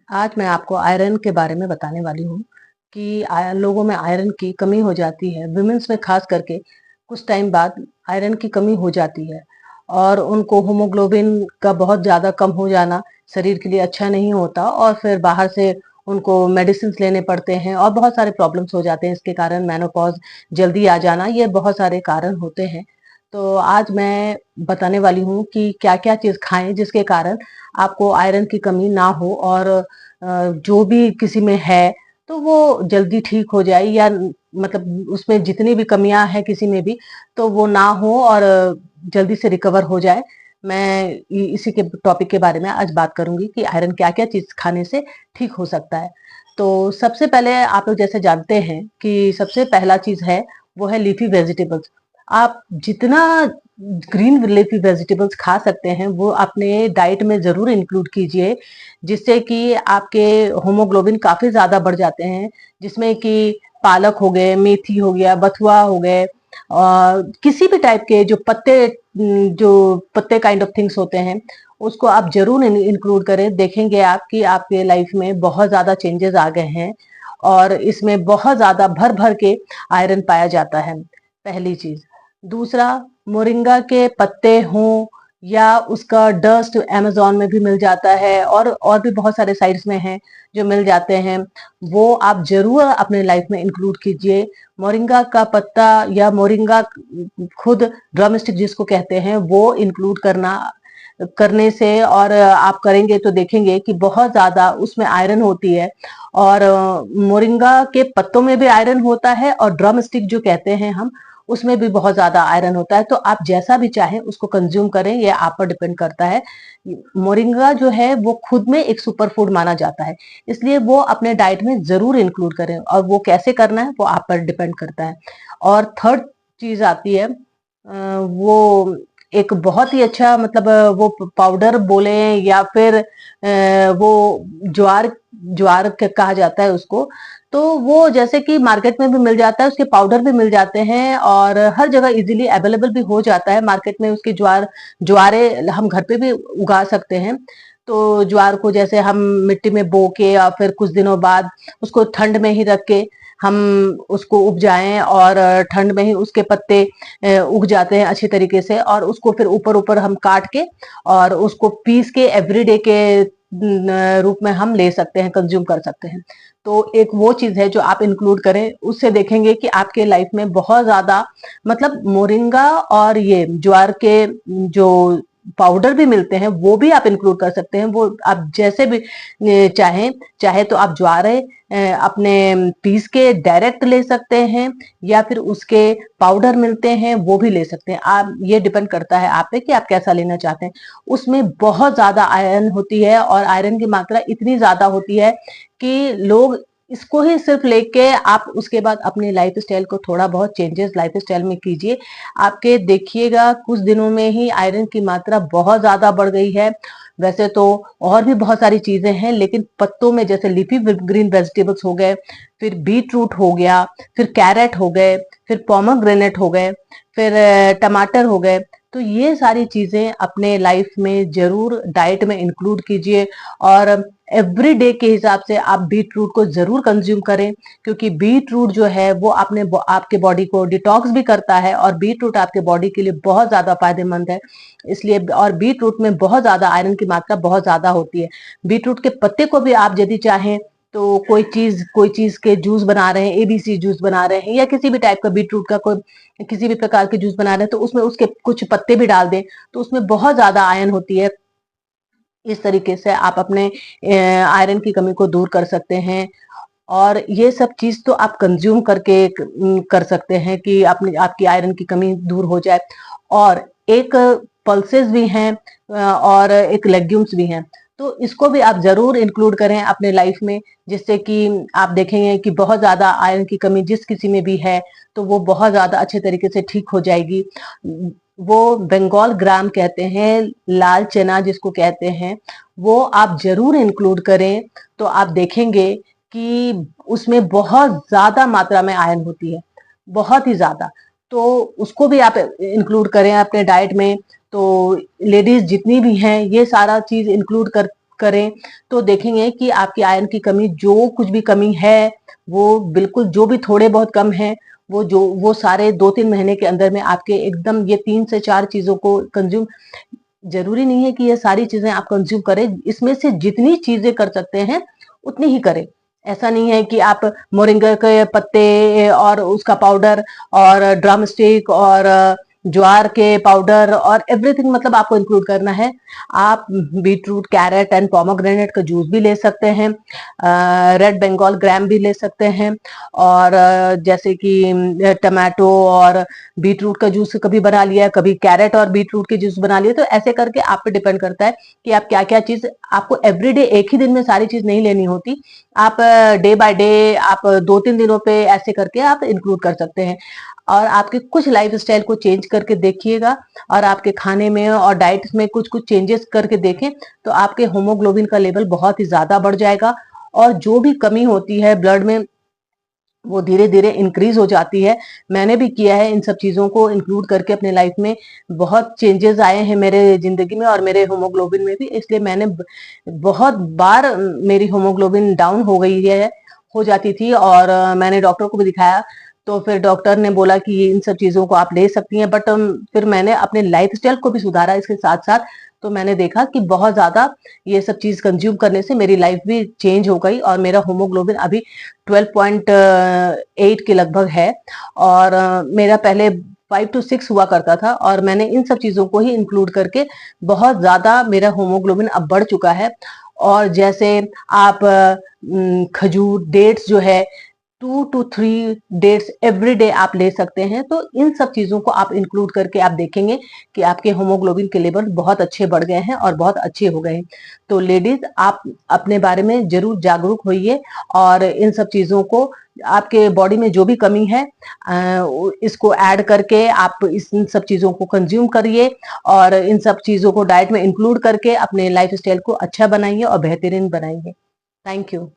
आज मैं आपको आयरन के बारे में बताने वाली हूँ कि लोगों में आयरन की कमी हो जाती है। विमेंस में खास करके कुछ टाइम बाद आयरन की कमी हो जाती है और उनको हीमोग्लोबिन का बहुत ज़्यादा कम हो जाना शरीर के लिए अच्छा नहीं होता और फिर बाहर से उनको मेडिसिन लेने पड़ते हैं और बहुत सारे प्रॉब्लम्स हो जाते हैं। इसके कारण मेनोपॉज जल्दी आ जाना, ये बहुत सारे कारण होते हैं। तो आज मैं बताने वाली हूँ कि क्या क्या चीज़ खाएं जिसके कारण आपको आयरन की कमी ना हो और जो भी किसी में है तो वो जल्दी ठीक हो जाए, या मतलब उसमें जितनी भी कमियां हैं किसी में भी तो वो ना हो और जल्दी से रिकवर हो जाए। मैं इसी के टॉपिक के बारे में आज बात करूंगी कि आयरन क्या क्या चीज खाने से ठीक हो सकता है। तो सबसे पहले आप लोग जैसे जानते हैं कि सबसे पहला चीज है वो है लीफी वेजिटेबल्स। आप जितना ग्रीन लीफी वेजिटेबल्स खा सकते हैं वो अपने डाइट में जरूर इंक्लूड कीजिए, जिससे कि आपके होमोग्लोबिन काफी ज्यादा बढ़ जाते हैं। जिसमें कि पालक हो गए, मेथी हो गया, बथुआ हो गए और किसी भी टाइप के जो पत्ते काइंड ऑफ थिंग्स होते हैं उसको आप जरूर इंक्लूड करें। देखेंगे आप कि आपके लाइफ में बहुत ज्यादा चेंजेस आ गए हैं और इसमें बहुत ज्यादा भर भर के आयरन पाया जाता है, पहली चीज। दूसरा, मोरिंगा के पत्ते हों या उसका डस्ट अमेज़न में भी मिल जाता है और भी बहुत सारे साइट्स में हैं जो मिल जाते हैं, वो आप ज़रूर अपने लाइफ में इंक्लूड कीजिए। मोरिंगा का पत्ता या मोरिंगा खुद ड्रमस्टिक जिसको कहते हैं वो इंक्लूड करने से और आप करेंगे तो देखेंगे कि बहुत ज़्यादा उसमें आयरन होती है। और मोरिंगा के पत्तों में भी आयरन होता है और ड्रमस्टिक जो कहते हैं हम, उसमें भी बहुत ज्यादा आयरन होता है। तो आप जैसा भी चाहें उसको कंज्यूम करें, ये आप पर डिपेंड करता है। मोरिंगा जो है वो खुद में एक सुपर फूड माना जाता है, इसलिए वो अपने डाइट में जरूर इंक्लूड करें और वो कैसे करना है वो आप पर डिपेंड करता है। और थर्ड चीज आती है वो एक बहुत ही अच्छा, मतलब वो पाउडर बोले या फिर वो ज्वार ज्वार कहा जाता है उसको। तो वो जैसे कि मार्केट में भी मिल जाता है, उसके पाउडर भी मिल जाते हैं और हर जगह इजीली अवेलेबल भी हो जाता है मार्केट में। उसकी ज्वारे हम घर पे भी उगा सकते हैं। तो ज्वार को जैसे हम मिट्टी में बो के और फिर कुछ दिनों बाद उसको ठंड में ही रख के हम उसको उपजाएं और ठंड में ही उसके पत्ते उग जाते हैं अच्छी तरीके से, और उसको फिर ऊपर ऊपर हम काट के और उसको पीस के एवरीडे के रूप में हम ले सकते हैं, कंज्यूम कर सकते हैं। तो एक वो चीज है जो आप इंक्लूड करें, उससे देखेंगे कि आपके लाइफ में बहुत ज्यादा, मतलब मोरिंगा और ये ज्वार के जो पाउडर भी मिलते हैं वो भी आप इंक्लूड कर सकते हैं। वो आप जैसे भी चाहें, चाहे तो आप ज्वारे अपने पीस के डायरेक्ट ले सकते हैं या फिर उसके पाउडर मिलते हैं वो भी ले सकते हैं। आप, ये डिपेंड करता है आप पे कि आप कैसा लेना चाहते हैं। उसमें बहुत ज्यादा आयरन होती है और आयरन की मात्रा इतनी ज्यादा होती है कि लोग इसको ही सिर्फ लेके आप उसके बाद अपनी लाइफ स्टाइल को थोड़ा बहुत चेंजेस लाइफ स्टाइल में कीजिए। आपके देखिएगा कुछ दिनों में ही आयरन की मात्रा बहुत ज्यादा बढ़ गई है। वैसे तो और भी बहुत सारी चीजें हैं, लेकिन पत्तों में जैसे लीफी ग्रीन वेजिटेबल्स हो गए, फिर बीट रूट हो गया, फिर कैरेट हो गए, फिर पोमोग्रेनेट हो गए, फिर टमाटर हो गए। तो ये सारी चीजें अपने लाइफ में जरूर डाइट में इंक्लूड कीजिए और एवरी डे के हिसाब से आप बीट रूट को जरूर कंज्यूम करें, क्योंकि बीट रूट जो है वो आपके बॉडी को डिटॉक्स भी करता है और बीट रूट आपके बॉडी के लिए बहुत ज्यादा फायदेमंद है। इसलिए, और बीट रूट में बहुत ज्यादा आयरन की मात्रा बहुत ज्यादा होती है। बीट रूट के पत्ते को भी आप यदि चाहें तो कोई चीज के जूस बना रहे हैं, एबीसी जूस बना रहे हैं या किसी भी टाइप का बीट रूट का कोई किसी भी प्रकार के जूस बना रहे हैं, तो उसमें उसके कुछ पत्ते भी डाल दें तो उसमें बहुत ज्यादा आयरन होती है। इस तरीके से आप अपने आयरन की कमी को दूर कर सकते हैं। और ये सब चीज तो आप कंज्यूम करके कर सकते हैं कि अपनी आपकी आयरन की कमी दूर हो जाए। और एक पल्सेस भी हैं और एक लेग्यूम्स भी हैं, तो इसको भी आप जरूर इंक्लूड करें अपने लाइफ में, जिससे कि आप देखेंगे कि बहुत ज्यादा आयरन की कमी जिस किसी में भी है तो वो बहुत ज्यादा अच्छे तरीके से ठीक हो जाएगी। वो बंगाल ग्राम कहते हैं, लाल चना जिसको कहते हैं, वो आप जरूर इंक्लूड करें। तो आप देखेंगे कि उसमें बहुत ज्यादा मात्रा में आयरन होती है, बहुत ही ज्यादा। तो उसको भी आप इंक्लूड करें अपने डाइट में। तो लेडीज जितनी भी हैं ये सारा चीज इंक्लूड करें तो देखेंगे कि आपकी आयरन की कमी, जो कुछ भी कमी है वो बिल्कुल, जो भी थोड़े बहुत कम है वो सारे 2-3 महीने के अंदर में आपके एकदम, ये 3 से 4 चीजों को कंज्यूम, जरूरी नहीं है कि ये सारी चीजें आप कंज्यूम करें, इसमें से जितनी चीजें कर सकते हैं उतनी ही करें। ऐसा नहीं है कि आप मोरिंगा के पत्ते और उसका पाउडर और ड्रम स्टिक और ज्वार के पाउडर और एवरीथिंग, मतलब आपको इंक्लूड करना है। आप बीटरूट, कैरेट एंड पोमोग्रेनेट का जूस भी ले सकते हैं, रेड बंगाल ग्राम भी ले सकते हैं, और जैसे कि टमाटो और बीटरूट का जूस कभी बना लिया, कभी कैरेट और बीटरूट के जूस बना लिया। तो ऐसे करके आप पे डिपेंड करता है कि आप क्या क्या चीज, आपको एवरीडे एक ही दिन में सारी चीज नहीं लेनी होती, आप डे बाय डे, आप 2-3 दिनों पे ऐसे करके आप इंक्लूड कर सकते हैं। और आपके कुछ लाइफ स्टाइल को चेंज करके देखिएगा, और आपके खाने में और डाइट में कुछ कुछ चेंजेस करके देखें, तो आपके होमोग्लोबिन का लेवल बहुत ही ज्यादा बढ़ जाएगा, और जो भी कमी होती है ब्लड में वो धीरे धीरे इंक्रीज हो जाती है। मैंने भी किया है इन सब चीजों को इंक्लूड करके अपने लाइफ में, बहुत चेंजेस आए हैं मेरे जिंदगी में और मेरे होमोग्लोबिन में भी, इसलिए मैंने बहुत बार मेरी होमोग्लोबिन डाउन हो गई है, हो जाती थी, और मैंने डॉक्टर को भी दिखाया, तो फिर डॉक्टर ने बोला कि इन सब चीजों को आप ले सकती हैं, बट फिर मैंने अपने लाइफ स्टाइल को भी सुधारा इसके साथ साथ, तो मैंने देखा कि बहुत ज्यादा ये सब चीज कंज्यूम करने से मेरी लाइफ भी चेंज हो गई, और मेरा होमोग्लोबिन अभी 12.8 के लगभग है, और मेरा पहले 5 to 6 हुआ करता था, और मैंने इन सब चीजों को ही इंक्लूड करके बहुत ज्यादा मेरा होमोग्लोबिन अब बढ़ चुका है। और जैसे आप खजूर, डेट्स जो है, 2 to 3 डेट्स एवरी डे आप ले सकते हैं, तो इन सब चीजों को आप इंक्लूड करके आप देखेंगे कि आपके होमोग्लोबिन के लेवल बहुत अच्छे बढ़ गए हैं और बहुत अच्छे हो गए हैं। तो लेडीज, आप अपने बारे में जरूर जागरूक होइए, और इन सब चीजों को, आपके बॉडी में जो भी कमी है इसको ऐड करके आप इन सब चीजों को कंज्यूम करिए, और इन सब चीजों को डाइट में इंक्लूड करके अपने लाइफ स्टाइल को अच्छा बनाइए और बेहतरीन बनाइए। Thank you.